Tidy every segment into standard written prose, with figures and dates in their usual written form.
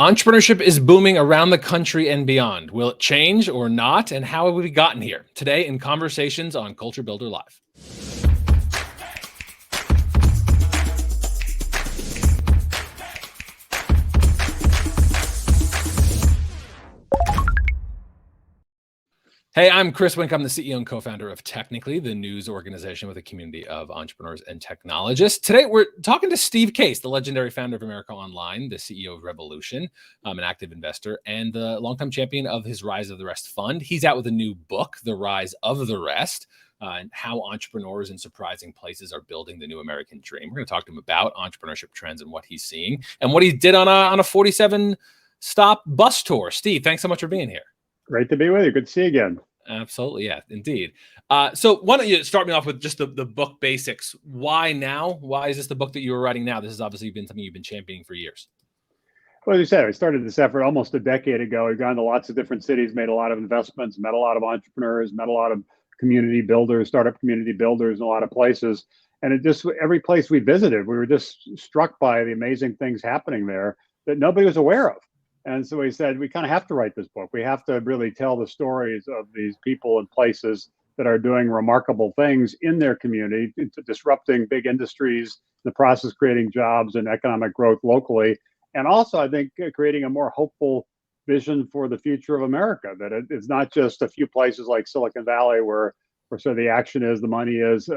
Entrepreneurship is booming around the country and beyond. Will it change or not? And how have we gotten here? Today in Conversations on Culture Builder Live. Hey, I'm Chris Wink. I'm the CEO and co-founder of Technically, the news organization with a community of entrepreneurs and technologists. Today, we're talking to Steve Case, the legendary founder of America Online, the CEO of Revolution, an active investor, and the longtime champion of his Rise of the Rest fund. He's out with a new book, The Rise of the Rest, and how entrepreneurs in surprising places are building the new American dream. We're going to talk to him about entrepreneurship trends and what he's seeing and what he did on a 47-stop bus tour. Steve, thanks so much for being here. Great to be with you. Good to see you again. Absolutely. Yeah, indeed. So why don't you start me off with just the book basics? Why now? Why is this the book that you were writing now? This has obviously been something you've been championing for years. Well, as you said, I started this effort almost a decade ago. I've gone to lots of different cities, made a lot of investments, met a lot of entrepreneurs, met a lot of community builders, startup community builders in a lot of places. And it just, every place we visited, we were just struck by the amazing things happening there that nobody was aware of. And so we said, we kind of have to write this book. We have to really tell the stories of these people and places that are doing remarkable things in their community, disrupting big industries, in the process creating jobs and economic growth locally. And also, I think, creating a more hopeful vision for the future of America, that it's not just a few places like Silicon Valley where sort of the action is, the money is.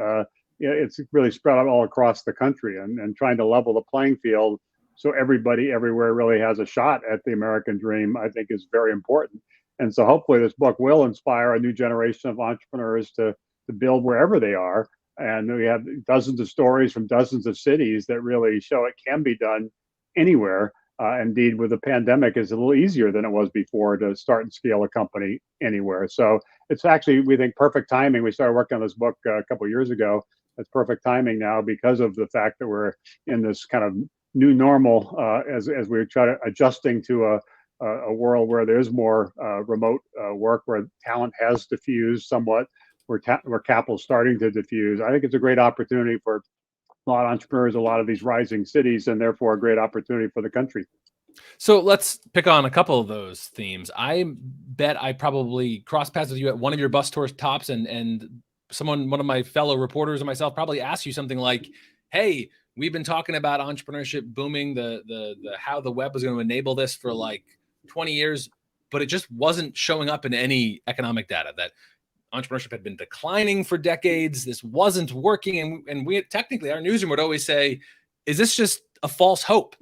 It's really spread out all across the country and trying to level the playing field so everybody everywhere really has a shot at the American dream, I think is very important. And so hopefully this book will inspire a new generation of entrepreneurs to build wherever they are. And we have dozens of stories from dozens of cities that really show it can be done anywhere. Indeed, with the pandemic, it's a little easier than it was before to start and scale a company anywhere. So it's actually, we think, perfect timing. We started working on this book a couple of years ago. It's perfect timing now because of the fact that we're in this kind of new normal as we try to adjusting to a world where there's more remote work, where talent has diffused somewhat, where capital is starting to diffuse. I think it's a great opportunity for a lot of entrepreneurs, a lot of these rising cities, and therefore a great opportunity for the country. So let's pick on a couple of those themes. I bet I probably crossed paths with you at one of your bus tour tops, and one of my fellow reporters and myself probably asked you something like, hey, we've been talking about entrepreneurship booming, the how the web was going to enable this for like 20 years, but it just wasn't showing up in any economic data. That entrepreneurship had been declining for decades. This wasn't working. And we technically, our newsroom would always say, is this just a false hope?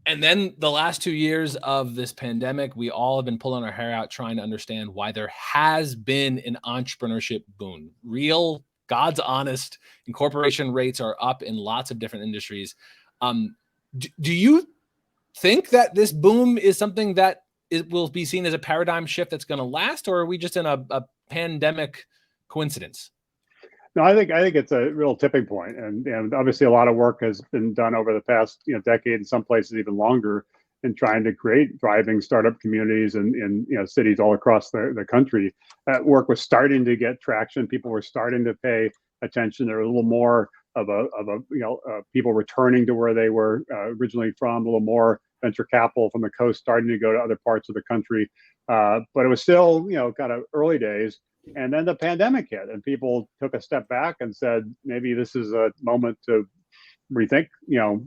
And then the last 2 years of this pandemic, we all have been pulling our hair out trying to understand why there has been an entrepreneurship boom. Real, God's honest, incorporation rates are up in lots of different industries. Do you think that this boom is something that it will be seen as a paradigm shift that's going to last, or are we just in a pandemic coincidence? No, I think it's a real tipping point, and obviously a lot of work has been done over the past decade, in some places even longer, in trying to create thriving startup communities in cities all across the country. That work was starting to get traction. People were starting to pay attention. There was a little more of people returning to where they were originally from. A little more venture capital from the coast starting to go to other parts of the country, but it was still kind of early days. And then the pandemic hit, and people took a step back and said, maybe this is a moment to rethink,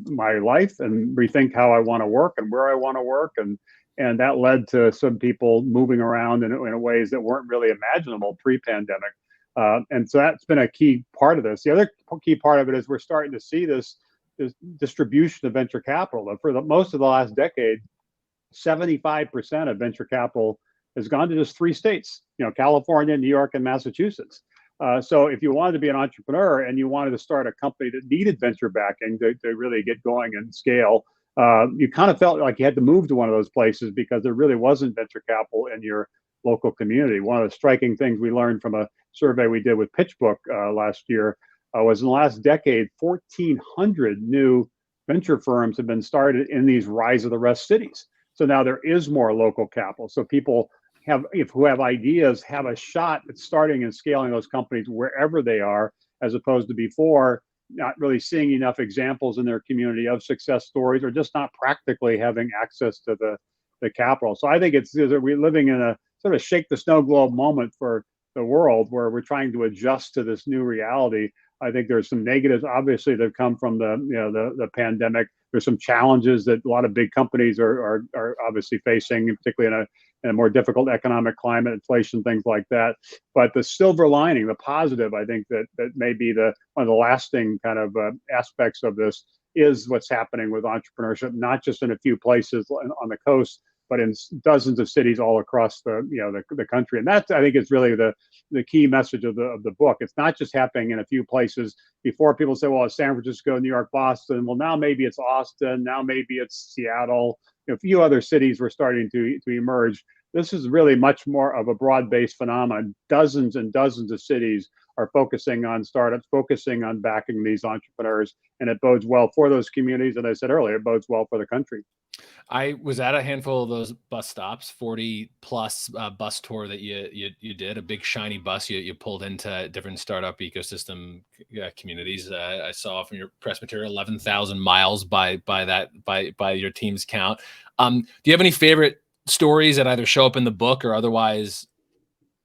my life and rethink how I want to work and where I want to work. And that led to some people moving around in ways that weren't really imaginable pre-pandemic. And so that's been a key part of this. The other key part of it is we're starting to see this distribution of venture capital. For most of the last decade, 75% of venture capital has gone to just 3 states, California, New York, and Massachusetts. So if you wanted to be an entrepreneur and you wanted to start a company that needed venture backing to really get going and scale, you kind of felt like you had to move to one of those places because there really wasn't venture capital in your local community. One of the striking things we learned from a survey we did with PitchBook last year was in the last decade, 1,400 new venture firms have been started in these Rise of the Rest cities. So now there is more local capital. So people who have ideas have a shot at starting and scaling those companies wherever they are, as opposed to before, not really seeing enough examples in their community of success stories, or just not practically having access to the capital. So I think we're living in a sort of shake the snow globe moment for the world, where we're trying to adjust to this new reality. I think there's some negatives, obviously, that come from the pandemic. There's some challenges that a lot of big companies are obviously facing, particularly in a more difficult economic climate, inflation, things like that. But the silver lining, the positive, I think that may be one of the lasting kind of aspects of this, is what's happening with entrepreneurship, not just in a few places on the coast, but in dozens of cities all across the country. And that, I think, is really the key message of the book. It's not just happening in a few places. Before, people say, well, it's San Francisco, New York, Boston. Well, now maybe it's Austin. Now maybe it's Seattle. A few other cities were starting to emerge. This is really much more of a broad-based phenomenon. Dozens and dozens of cities are focusing on startups, focusing on backing these entrepreneurs, and it bodes well for those communities. And I said earlier, it bodes well for the country. I was at a handful of those bus stops, 40 plus bus tour that you did, a big shiny bus you pulled into different startup ecosystem communities. I saw from your press material 11,000 miles by your team's count. Do you have any favorite stories that either show up in the book or otherwise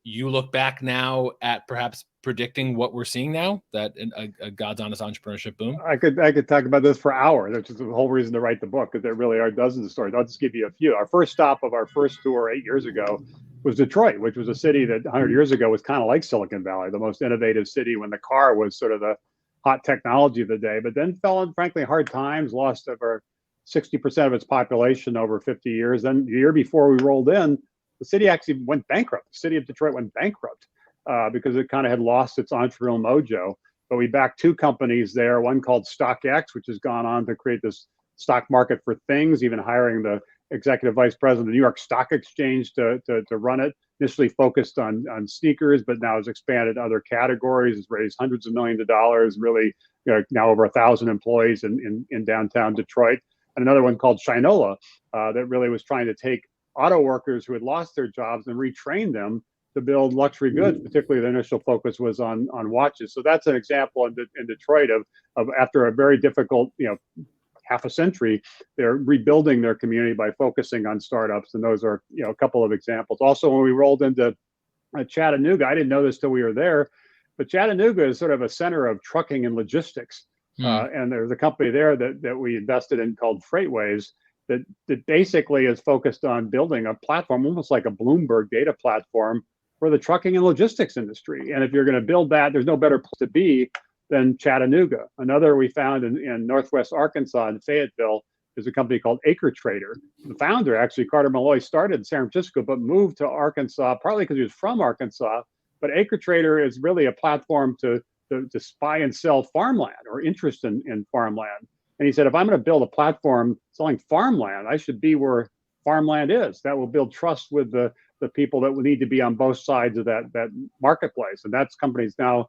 you look back now at perhaps predicting what we're seeing now, that a God's honest entrepreneurship boom? I could talk about this for hours, which is the whole reason to write the book, because there really are dozens of stories. I'll just give you a few. Our first stop of our first tour 8 years ago was Detroit, which was a city that 100 years ago was kind of like Silicon Valley, the most innovative city when the car was sort of the hot technology of the day, but then fell in, frankly, hard times, lost over 60% of its population over 50 years. Then the year before we rolled in, the city actually went bankrupt. The city of Detroit went bankrupt because it kind of had lost its entrepreneurial mojo. But we backed two companies there, one called StockX, which has gone on to create this stock market for things, even hiring the executive vice president of the New York Stock Exchange to run it. Initially focused on sneakers, but now has expanded other categories, has raised hundreds of millions of dollars, really now over 1,000 employees in downtown Detroit. And another one called Shinola that really was trying to take auto workers who had lost their jobs and retrain them to build luxury goods. Particularly, the initial focus was on watches. So that's an example in Detroit of after a very difficult, half a century, they're rebuilding their community by focusing on startups. And those are, a couple of examples. Also, when we rolled into Chattanooga, I didn't know this till we were there, but Chattanooga is sort of a center of trucking and logistics. And there's a company there that we invested in called Freightways that basically is focused on building a platform, almost like a Bloomberg data platform for the trucking and logistics industry. And if you're going to build that, there's no better place to be than Chattanooga. Another we found in Northwest Arkansas in Fayetteville is a company called Acre Trader. The founder, actually, Carter Malloy, started in San Francisco, but moved to Arkansas, partly because he was from Arkansas. But Acre Trader is really a platform to buy and sell farmland or interest in farmland. And he said, if I'm going to build a platform selling farmland, I should be where farmland is. That will build trust with the people that will need to be on both sides of that marketplace. And that's companies now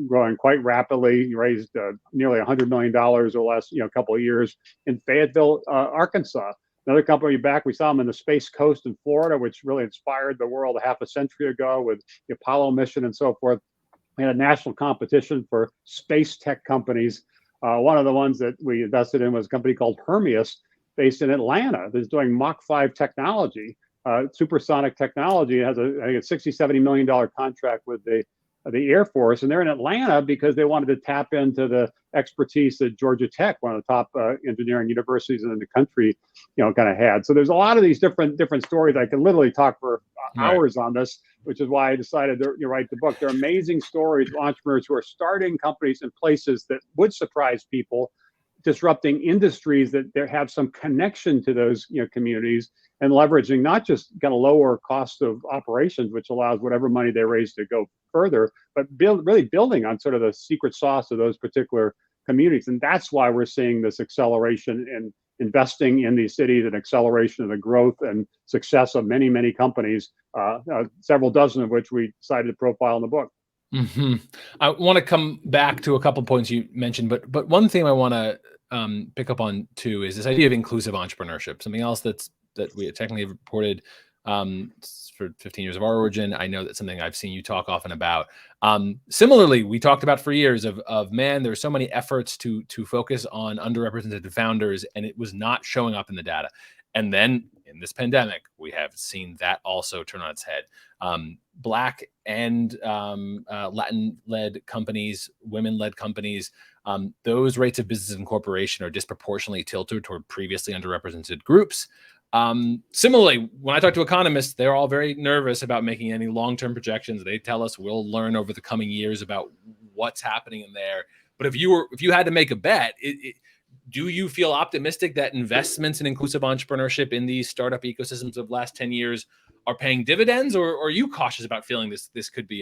growing quite rapidly. He raised nearly $100 million over the last couple of years in Fayetteville, Arkansas. Another company we saw them in the Space Coast in Florida, which really inspired the world a half a century ago with the Apollo mission and so forth. We had a national competition for space tech companies. One of the ones that we invested in was a company called Hermeus, based in Atlanta, that's doing Mach 5 technology, supersonic technology. It has I think a $60-70 million contract with the Air Force, and they're in Atlanta because they wanted to tap into the expertise that Georgia Tech, one of the top engineering universities in the country, kind of had. So there's a lot of these different stories. I can literally talk for hours on this, which is why I decided to write the book. They're amazing stories of entrepreneurs who are starting companies in places that would surprise people, disrupting industries that have some connection to those communities, and leveraging not just kind of lower cost of operations, which allows whatever money they raise to go further, but really building on sort of the secret sauce of those particular communities. And that's why we're seeing this acceleration in investing in these cities and acceleration of the growth and success of many, many companies, several dozen of which we decided to profile in the book. Mm-hmm. I want to come back to a couple points you mentioned, but one thing I want to pick up on too is this idea of inclusive entrepreneurship. Something else that we technically have reported For 15 years of our origin. I know that's something I've seen you talk often about. Similarly, we talked about for years of man, there's so many efforts to focus on underrepresented founders, and it was not showing up in the data. And then in this pandemic, we have seen that also turn on its head. Black and Latin-led companies, women-led companies, those rates of business incorporation are disproportionately tilted toward previously underrepresented groups. Similarly, when I talk to economists, they're all very nervous about making any long-term projections. They tell us we'll learn over the coming years about what's happening in there. But if you had to make a bet, do you feel optimistic that investments in inclusive entrepreneurship in these startup ecosystems of the last 10 years are paying dividends, or are you cautious about feeling this could be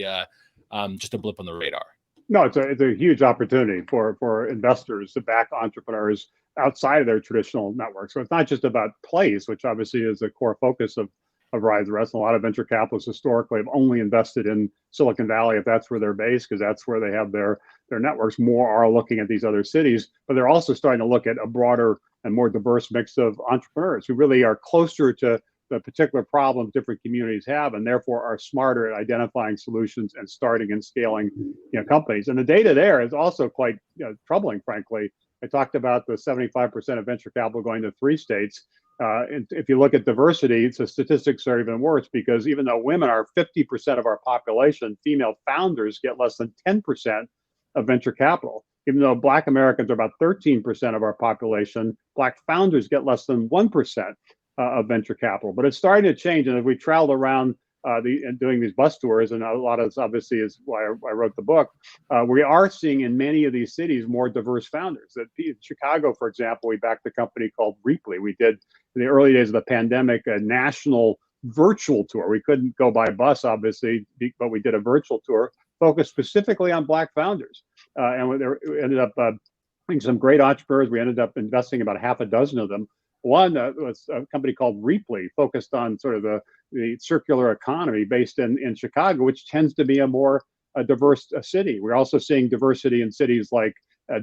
just a blip on the radar? No, it's a huge opportunity for investors to back entrepreneurs outside of their traditional network. So it's not just about place, which obviously is a core focus of Rise the Rest. A lot of venture capitalists historically have only invested in Silicon Valley if that's where they're based, because that's where they have their networks. More are looking at these other cities, but they're also starting to look at a broader and more diverse mix of entrepreneurs who really are closer to the particular problems different communities have, and therefore are smarter at identifying solutions and starting and scaling companies. And the data there is also quite troubling, frankly. I talked about the 75% of venture capital going to 3 states. And if you look at diversity, the statistics are even worse, because even though women are 50% of our population, female founders get less than 10% of venture capital. Even though Black Americans are about 13% of our population, Black founders get less than 1% of venture capital. But it's starting to change. And if we travel around doing these bus tours, and a lot of this obviously is why I wrote the book, we are seeing in many of these cities more diverse founders. In Chicago, for example, we backed a company called Reaply. We did, in the early days of the pandemic, a national virtual tour. We couldn't go by bus, obviously, but we did a virtual tour focused specifically on Black founders. And we ended up having some great entrepreneurs. We ended up investing about half a dozen of them. One was a company called Reaply, focused on sort of the circular economy based in Chicago, which tends to be a more diverse city. We're also seeing diversity in cities like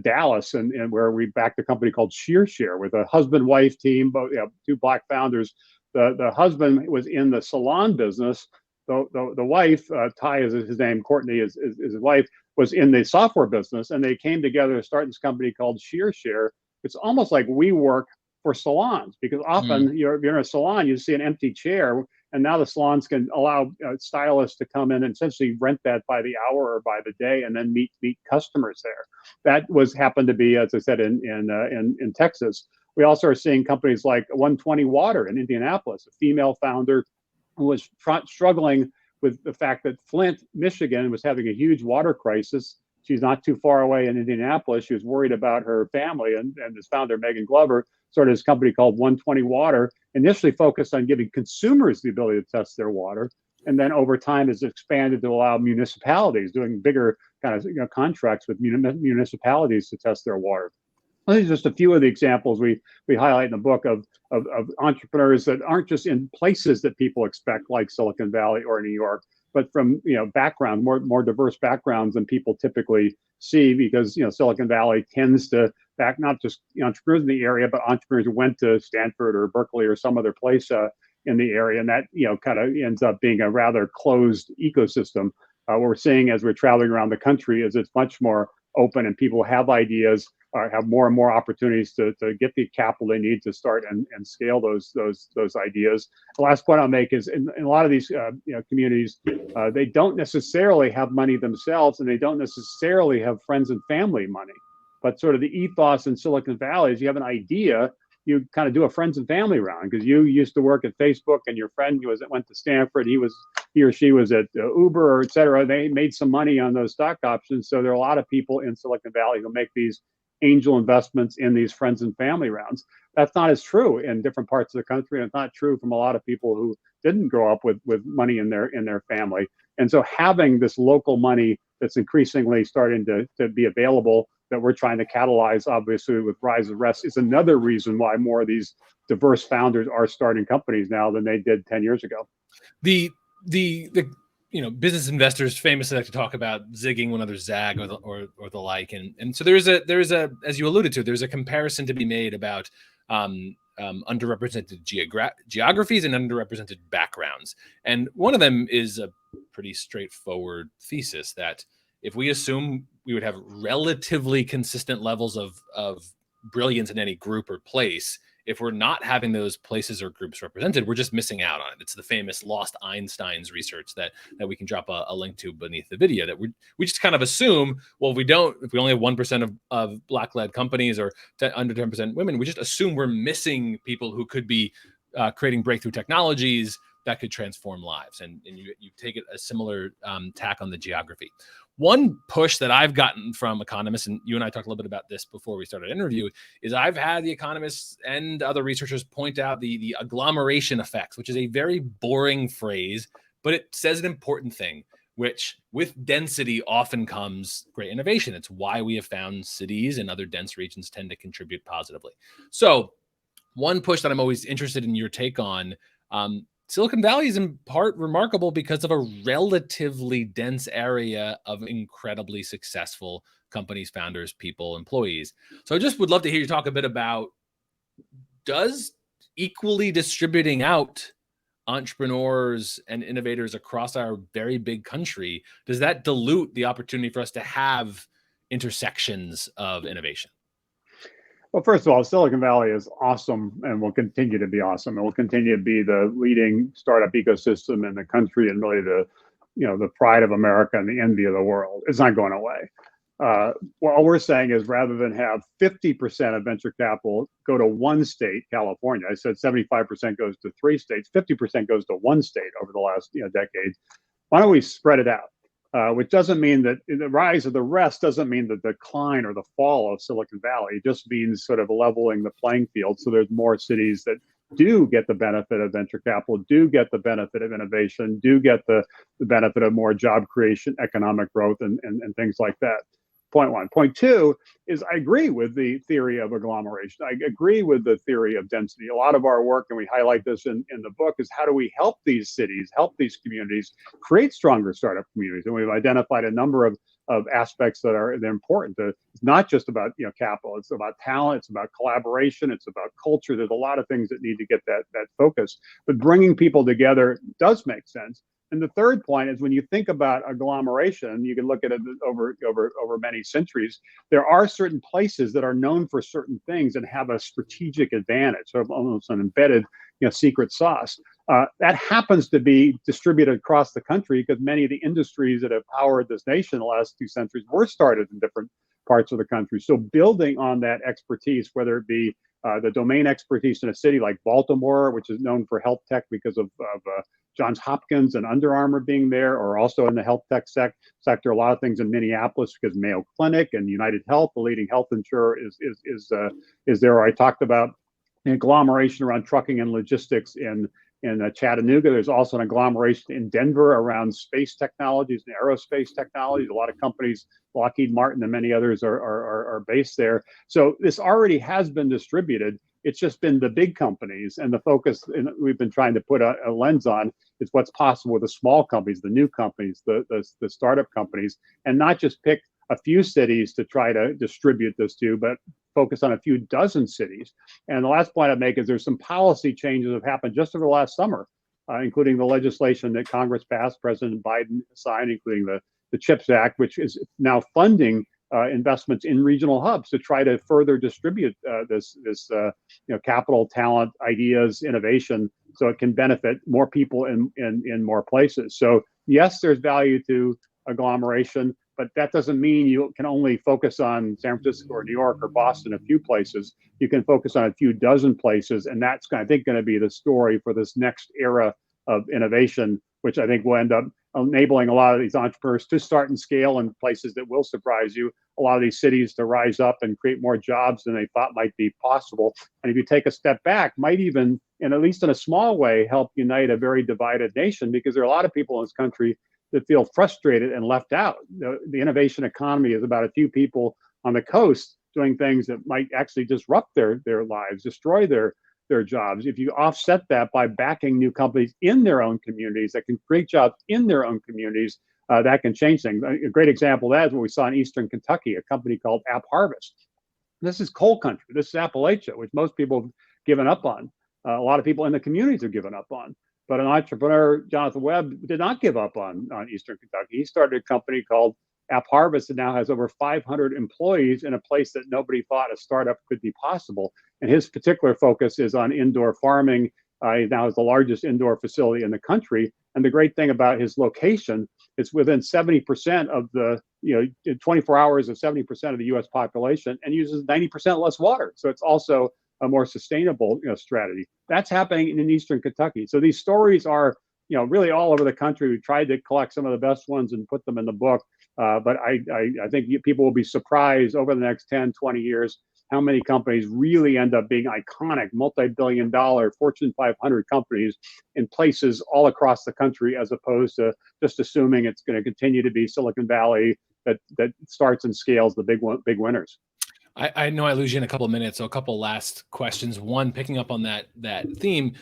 Dallas, and where we backed a company called ShearShare with a husband-wife team, both 2 Black founders. The husband was in the salon business. The wife, Ty is his name, Courtney is his wife, was in the software business, and they came together to start this company called ShearShare. It's almost like WeWork for salons, because often you're in a salon, you see an empty chair, and now the salons can allow stylists to come in and essentially rent that by the hour or by the day, and then meet customers there. That happened to be, as I said, in Texas. We also are seeing companies like 120 Water in Indianapolis, a female founder who was struggling with the fact that Flint, Michigan was having a huge water crisis. She's not too far away in Indianapolis. She was worried about her family, and this founder, Megan Glover, started this company called 120 Water, initially focused on giving consumers the ability to test their water, and then over time has expanded to allow municipalities, doing bigger kind of contracts with municipalities to test their water. These are just a few of the examples we highlight in the book of entrepreneurs that aren't just in places that people expect, like Silicon Valley or New York, but from background, more diverse backgrounds than people typically see, because Silicon Valley tends to back not just entrepreneurs in the area, but entrepreneurs who went to Stanford or Berkeley or some other place in the area, and that kind of ends up being a rather closed ecosystem. What we're seeing as we're traveling around the country is it's much more open, and people have ideas, have more and more opportunities to get the capital they need to start and scale those ideas. The last point I'll make is in a lot of these communities, they don't necessarily have money themselves, and they don't necessarily have friends and family money. But sort of the ethos in Silicon Valley is you have an idea, you kind of do a friends and family round, because you used to work at Facebook, and your friend went to Stanford, he or she was at Uber, or et cetera. They made some money on those stock options. So there are a lot of people in Silicon Valley who make these angel investments in these friends and family rounds. That's not as true in different parts of the country, and it's not true from a lot of people who didn't grow up with money in their family. And so having this local money that's increasingly starting to be available, that we're trying to catalyze, obviously, with Rise the Rest, is another reason why more of these diverse founders are starting companies now than they did 10 years ago. The business investors famously like to talk about zigging when others zag, or the like, and so there is a, as you alluded to, there's a comparison to be made about underrepresented geographies and underrepresented backgrounds. And one of them is a pretty straightforward thesis that if we assume we would have relatively consistent levels of brilliance in any group or place, if we're not having those places or groups represented, we're just missing out on it. It's the famous Lost Einstein's research that we can drop a link to beneath the video, that we just kind of assume, well, if we only have 1% of Black-led companies or under 10% women, we just assume we're missing people who could be creating breakthrough technologies that could transform lives. And you take it a similar tack on the geography. One push that I've gotten from economists, and you and I talked a little bit about this before we started the interview, is I've had the economists and other researchers point out the agglomeration effects, which is a very boring phrase, but it says an important thing, which with density often comes great innovation. It's why we have found cities and other dense regions tend to contribute positively. So one push that I'm always interested in your take on, Silicon Valley is in part remarkable because of a relatively dense area of incredibly successful companies, founders, people, employees. So I just would love to hear you talk a bit about, does equally distributing out entrepreneurs and innovators across our very big country, does that dilute the opportunity for us to have intersections of innovation? Well, first of all, Silicon Valley is awesome and will continue to be awesome. It will continue to be the leading startup ecosystem in the country and really the pride of America and the envy of the world. It's not going away. Well, all we're saying is rather than have 50% of venture capital go to one state, California, I said 75% goes to 3 states, 50% goes to one state over the last decade. Why don't we spread it out? Which doesn't mean that the rise of the rest doesn't mean the decline or the fall of Silicon Valley. It just means sort of leveling the playing field. So there's more cities that do get the benefit of venture capital, do get the benefit of innovation, do get the benefit of more job creation, economic growth, and things like that. Point one. Point two is I agree with the theory of agglomeration. I agree with the theory of density. A lot of our work, and we highlight this in the book, is how do we help these cities, help these communities create stronger startup communities? And we've identified a number of aspects that are important. It's not just about capital. It's about talent. It's about collaboration. It's about culture. There's a lot of things that need to get that focus. But bringing people together does make sense. And the third point is when you think about agglomeration, you can look at it over many centuries. There are certain places that are known for certain things and have a strategic advantage, sort of almost an embedded secret sauce. That happens to be distributed across the country because many of the industries that have powered this nation the last 2 centuries were started in different parts of the country. So building on that expertise, whether it be the domain expertise in a city like Baltimore, which is known for health tech because of Johns Hopkins and Under Armour being there, or also in the health tech sector, a lot of things in Minneapolis because Mayo Clinic and United Health, the leading health insurer, is there. I talked about an agglomeration around trucking and logistics in Chattanooga. There's also an agglomeration in Denver around space technologies and aerospace technologies. A lot of companies, Lockheed Martin and many others, are based there. So this already has been distributed. It's just been the big companies, and the focus we've been trying to put a lens on is what's possible with the small companies, the new companies, the startup companies, and not just pick a few cities to try to distribute this to, but focus on a few dozen cities. And the last point I'd make is there's some policy changes that have happened just over the last summer, including the legislation that Congress passed, President Biden signed, including the CHIPS Act, which is now funding investments in regional hubs to try to further distribute this capital, talent, ideas, innovation, so it can benefit more people in more places. So yes, there's value to agglomeration, but that doesn't mean you can only focus on San Francisco or New York or Boston, a few places. You can focus on a few dozen places, and that's, I think, going to be the story for this next era of innovation, which I think will end up enabling a lot of these entrepreneurs to start and scale in places that will surprise you, a lot of these cities to rise up and create more jobs than they thought might be possible. And if you take a step back, might even, and at least in a small way, help unite a very divided nation, because there are a lot of people in this country that feel frustrated and left out. The innovation economy is about a few people on the coast doing things that might actually disrupt their lives, destroy their jobs. If you offset that by backing new companies in their own communities that can create jobs in their own communities, that can change things. A great example of that is what we saw in Eastern Kentucky, a company called App Harvest. This is coal country. This is Appalachia, which most people given up on. A lot of people in the communities are given up on. But an entrepreneur, Jonathan Webb, did not give up on Eastern Kentucky. He started a company called App Harvest that now has over 500 employees in a place that nobody thought a startup could be possible. And his particular focus is on indoor farming. He now has the largest indoor facility in the country. And the great thing about his location, it's within 70% of the, 24 hours of 70% of the US population, and uses 90% less water. So it's also a more sustainable strategy. That's happening in Eastern Kentucky. So these stories are really all over the country. We tried to collect some of the best ones and put them in the book. But I think people will be surprised over the next 10, 20 years how many companies really end up being iconic, multi-billion-dollar Fortune 500 companies in places all across the country, as opposed to just assuming it's going to continue to be Silicon Valley that starts and scales the big winners. I know I lose you in a couple of minutes, so a couple last questions. One, picking up on that theme.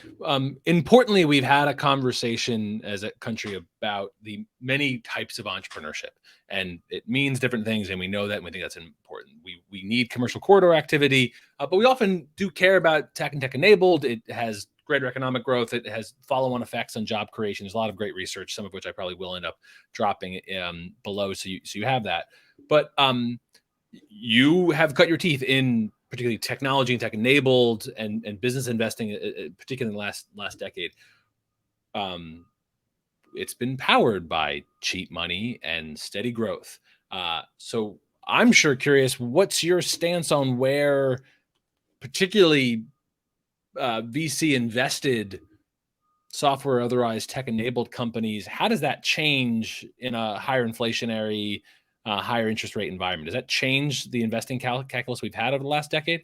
Importantly, we've had a conversation as a country about the many types of entrepreneurship, and it means different things, and we know that, and we think that's important. We need commercial corridor activity, but we often do care about tech and tech-enabled. It has greater economic growth. It has follow-on effects on job creation. There's a lot of great research, some of which I probably will end up dropping below, so you have that. But you have cut your teeth in particularly technology and tech-enabled and business investing, particularly in the last decade. It's been powered by cheap money and steady growth. So I'm curious, what's your stance on where particularly VC invested software or otherwise tech-enabled companies, how does that change in a higher inflationary, higher interest rate environment? Does that change the investing calculus we've had over the last decade?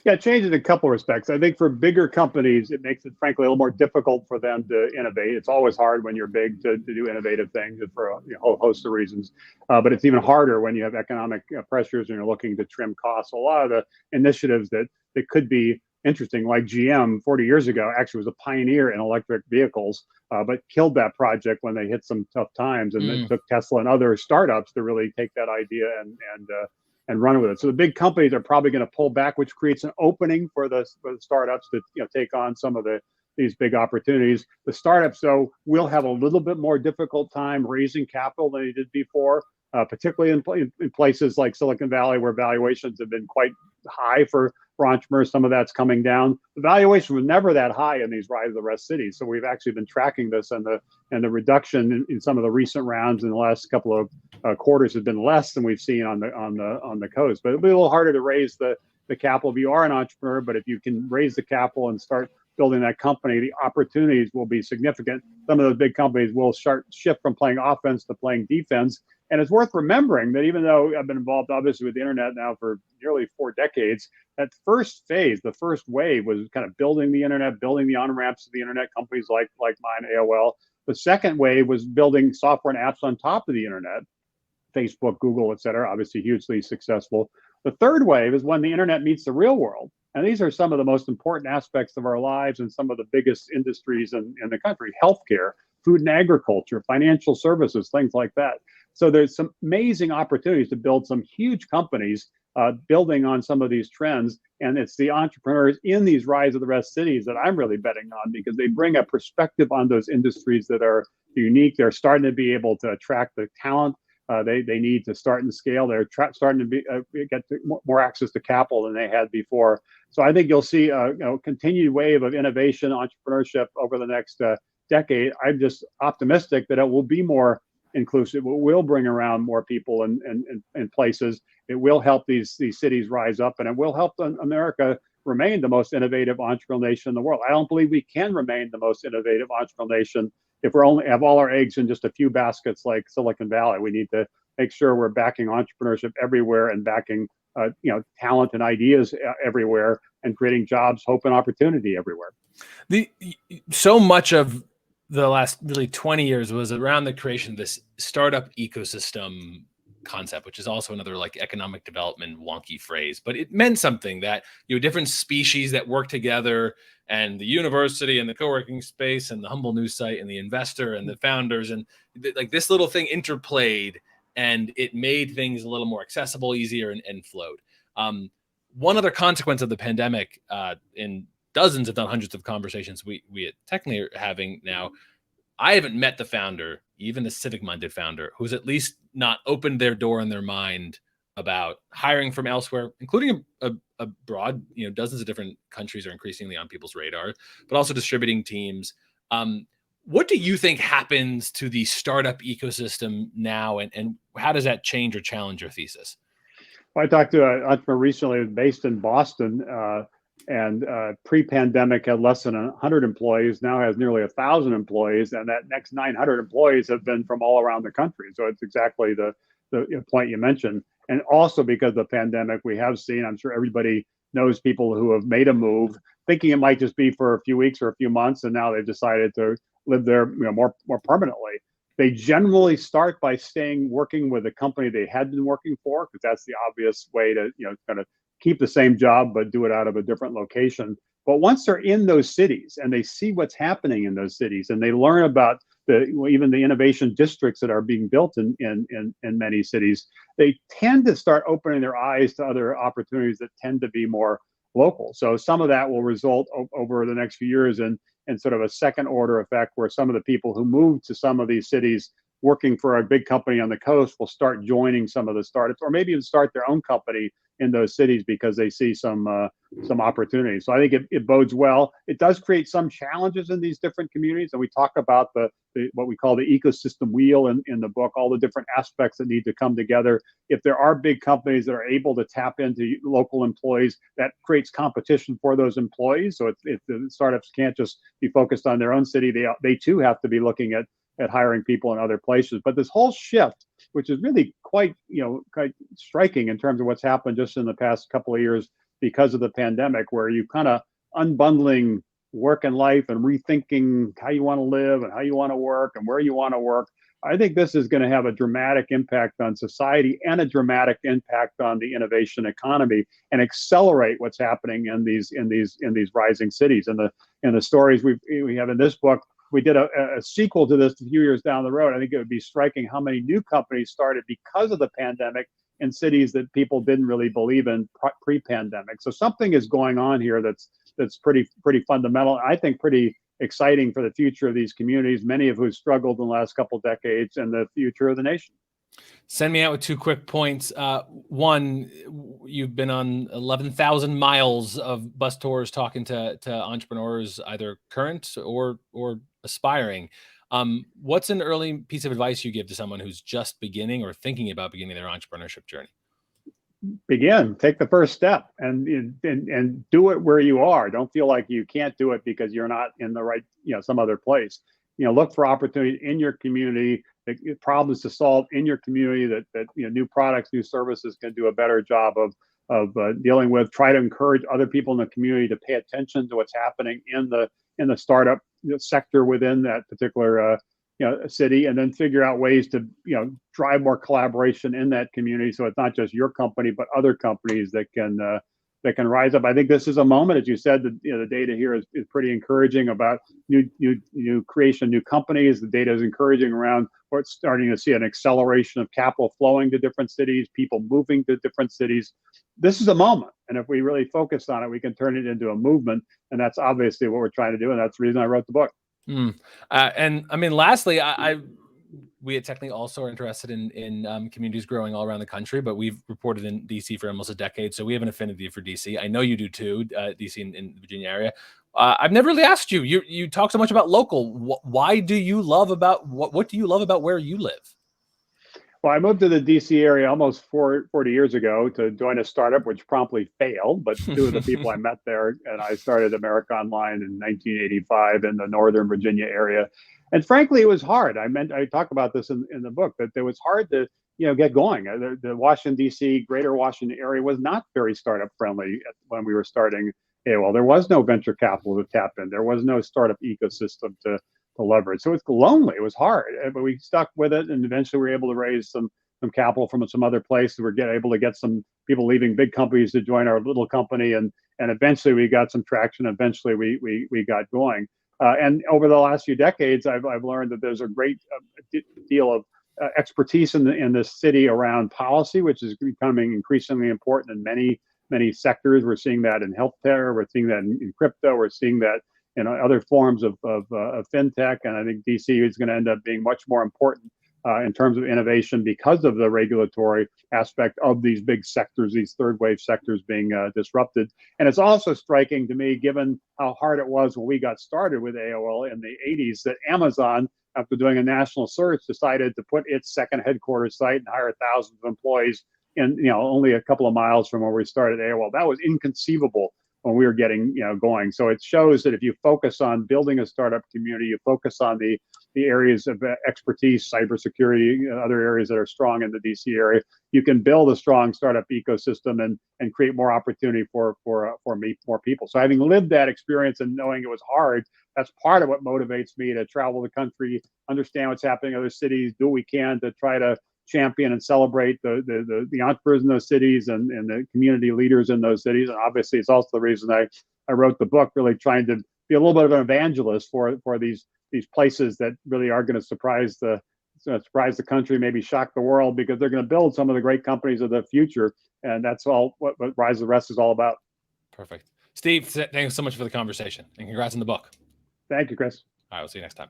Yeah, it changes in a couple of respects. I think for bigger companies, it makes it, frankly, a little more difficult for them to innovate. It's always hard when you're big to do innovative things for a whole host of reasons. But it's even harder when you have economic pressures and you're looking to trim costs. A lot of the initiatives that could be interesting, like GM 40 years ago, actually was a pioneer in electric vehicles, but killed that project when they hit some tough times. And it took Tesla and other startups to really take that idea and run with it. So the big companies are probably going to pull back, which creates an opening for the startups to take on some of these big opportunities. The startups, though, will have a little bit more difficult time raising capital than they did before, particularly in places like Silicon Valley, where valuations have been quite high for entrepreneurs. Some of that's coming down. The valuation was never that high in these rise of the rest cities. So we've actually been tracking this, and the reduction in some of the recent rounds in the last couple of quarters has been less than we've seen on the coast. But it'll be a little harder to raise the capital if you are an entrepreneur. But if you can raise the capital and start building that company, the opportunities will be significant. Some of those big companies will shift from playing offense to playing defense. And it's worth remembering that even though I've been involved, obviously, with the internet now for nearly 4 decades, that first phase, the first wave, was kind of building the internet, building the on-ramps to the internet, companies like mine, AOL. The second wave was building software and apps on top of the internet, Facebook, Google, et cetera, obviously hugely successful. The third wave is when the internet meets the real world. And these are some of the most important aspects of our lives and some of the biggest industries in the country: healthcare, food and agriculture, financial services, things like that. So there's some amazing opportunities to build some huge companies building on some of these trends. And it's the entrepreneurs in these rise of the rest cities that I'm really betting on, because they bring a perspective on those industries that are unique. They're starting to be able to attract the talent they need to start and scale. They're starting to get more access to capital than they had before. So I think you'll see a continued wave of innovation, entrepreneurship over the next decade. I'm just optimistic that it will be more inclusive. It will bring around more people and places. It will help these cities rise up, and it will help America remain the most innovative entrepreneurial nation in the world. I don't believe we can remain the most innovative entrepreneurial nation if we only have all our eggs in just a few baskets like Silicon Valley. We need to make sure we're backing entrepreneurship everywhere and backing talent and ideas everywhere, and creating jobs, hope, and opportunity everywhere. So much of the last really 20 years was around the creation of this startup ecosystem concept, which is also another like economic development wonky phrase, but it meant something, that different species that work together, and the university and the co-working space and the humble news site and the investor and the founders, and like this little thing interplayed, and it made things a little more accessible, easier, and flowed. one other consequence of the pandemic, in dozens, if not hundreds, of conversations we technically are having now, I haven't met the founder, even a civic-minded founder, who's at least not opened their door and their mind about hiring from elsewhere, including abroad. Dozens of different countries are increasingly on people's radar, but also distributing teams. What do you think happens to the startup ecosystem now, and how does that change or challenge your thesis? Well, I talked to an entrepreneur recently based in Boston, and pre-pandemic had less than 100 employees, now has nearly 1,000 employees, and that next 900 employees have been from all around the country. So it's exactly the point you mentioned. And also because of the pandemic, we have seen, I'm sure everybody knows people who have made a move thinking it might just be for a few weeks or a few months, and now they've decided to live there, more permanently. They generally start by working with a company they had been working for, because that's the obvious way to, kind of keep the same job but do it out of a different location. But once they're in those cities and they see what's happening in those cities, and they learn about even the innovation districts that are being built in many cities, they tend to start opening their eyes to other opportunities that tend to be more local. So some of that will result over the next few years in sort of a second order effect, where some of the people who move to some of these cities working for a big company on the coast will start joining some of the startups, or maybe even start their own company in those cities because they see some opportunities. So I think it bodes well. It does create some challenges in these different communities, and we talk about the what we call the ecosystem wheel in the book, all the different aspects that need to come together. If there are big companies that are able to tap into local employees, that creates competition for those employees. So if the startups can't just be focused on their own city, they too have to be looking at hiring people in other places. But this whole shift, which is really quite striking in terms of what's happened just in the past couple of years because of the pandemic, where you kind of unbundling work and life and rethinking how you want to live and how you want to work and where you want to work. I think this is going to have a dramatic impact on society and a dramatic impact on the innovation economy, and accelerate what's happening in these rising cities. And the stories we have in this book, we did a sequel to this a few years down the road. I think it would be striking how many new companies started because of the pandemic in cities that people didn't really believe in pre-pandemic. So something is going on here that's pretty fundamental. I think pretty exciting for the future of these communities, many of who struggled in the last couple of decades, and the future of the nation. Send me out with 2 quick points. One, you've been on 11,000 miles of bus tours talking to entrepreneurs, either current or aspiring. What's an early piece of advice you give to someone who's just beginning or thinking about beginning their entrepreneurship journey? Take the first step and do it where you are. Don't feel like you can't do it because you're not in the right, some other place. Look for opportunities in your community, problems to solve in your community that new products, new services can do a better job of dealing with. Try to encourage other people in the community to pay attention to what's happening in the startup sector within that particular city, and then figure out ways to drive more collaboration in that community, so it's not just your company but other companies that can rise up. I think this is a moment, as you said, the data here is pretty encouraging about new creation, new companies. The data is encouraging around we're starting to see an acceleration of capital flowing to different cities, people moving to different cities. This is a moment, and if we really focus on it, we can turn it into a movement, and that's obviously what we're trying to do, and that's the reason I wrote the book. And I mean, lastly, we at Technically also are interested in communities growing all around the country, but we've reported in DC for almost a decade, so we have an affinity for DC. I know you do too, DC in the Virginia area. I've never really asked you. You talk so much about local. Why do you love about what do you love about where you live? Well, I moved to the DC area almost 40 years ago to join a startup, which promptly failed. But two of the people I met there, and I started America Online in 1985 in the Northern Virginia area. And frankly, it was hard. I talk about this in the book, that it was hard to get going. The Washington, D.C., greater Washington area was not very startup friendly when we were starting AOL. There was no venture capital to tap in. There was no startup ecosystem to leverage. So it's lonely. It was hard, but we stuck with it, and eventually we were able to raise some capital from some other place. We're able to get some people leaving big companies to join our little company, and eventually we got some traction. Eventually we got going. And over the last few decades, I've learned that there's a great deal of expertise in this city around policy, which is becoming increasingly important in many many sectors. We're seeing that in healthcare. We're seeing that in crypto. We're seeing that in other forms of fintech. And I think DC is going to end up being much more important in terms of innovation because of the regulatory aspect of these big sectors, these third wave sectors being disrupted. And it's also striking to me, given how hard it was when we got started with AOL in the 80s, that Amazon, after doing a national search, decided to put its second headquarters site and hire thousands of employees in, only a couple of miles from where we started AOL. That was inconceivable when we were getting, going. So it shows that if you focus on building a startup community, you focus on the areas of expertise, cybersecurity, other areas that are strong in the DC area, you can build a strong startup ecosystem and create more opportunity for more people. So having lived that experience and knowing it was hard, that's part of what motivates me to travel the country, understand what's happening in other cities, do what we can to try to champion and celebrate the entrepreneurs in those cities and the community leaders in those cities. And obviously, it's also the reason I wrote the book, really trying to be a little bit of an evangelist for these places that really are going to surprise the country, maybe shock the world, because they're going to build some of the great companies of the future. And that's all what Rise of the Rest is all about. Perfect. Steve, thanks so much for the conversation, and congrats on the book. Thank you, Chris. All right, we'll see you next time.